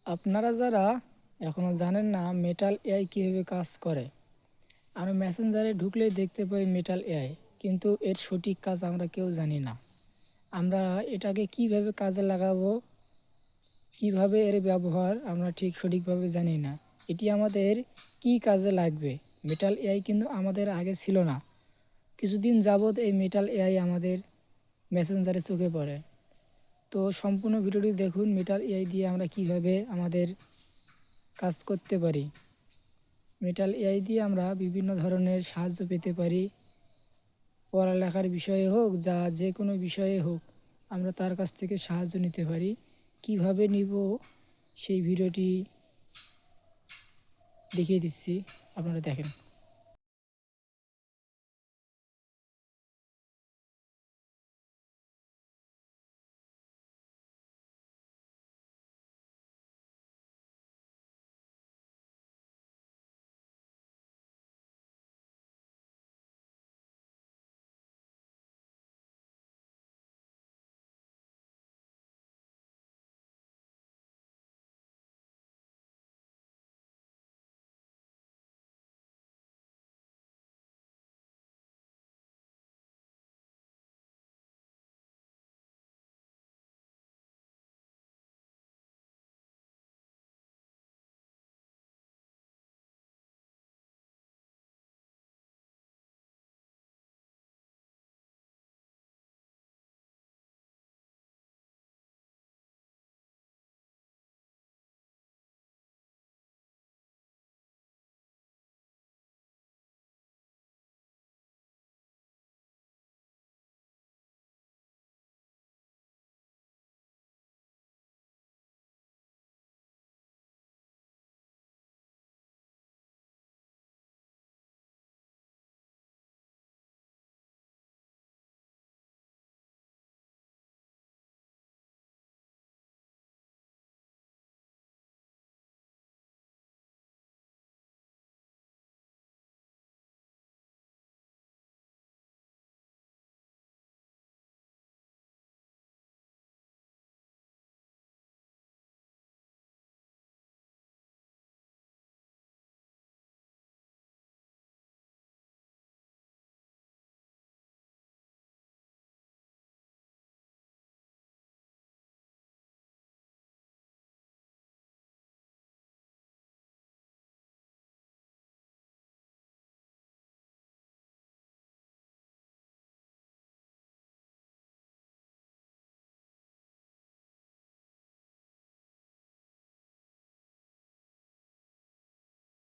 আপনারা যারা এখনও জানেন না মেটাল এআই কীভাবে কাজ করে, আমরা মেসেঞ্জারে ঢুকলেই দেখতে পাই মেটাল এআই, কিন্তু এর সঠিক কাজ আমরা কেউ জানি না। আমরা এটাকে কিভাবে কাজে লাগাবো, কিভাবে এর ব্যবহার আমরা ঠিক সঠিকভাবে জানি না। এটি আমাদের কি কাজে লাগবে। মেটাল এআই কিন্তু আমাদের আগে ছিল না, কিছুদিন যাবৎ এই মেটাল এআই আমাদের মেসেঞ্জারে চোখে পড়ে। তো সম্পূর্ণ ভিডিওটি দেখুন, মেটাল এআই দিয়ে আমরা কিভাবে আমাদের কাজ করতে পারি। মেটাল এআই দিয়ে আমরা বিভিন্ন ধরনের সাহায্য পেতে পারি, পড়ালেখার বিষয়ে হোক, যে কোনো বিষয়ে হোক, আমরা তার কাছ থেকে সাহায্য নিতে পারি। কিভাবে নিব সেই ভিডিওটি দেখিয়ে দিচ্ছি, আপনারা দেখেন।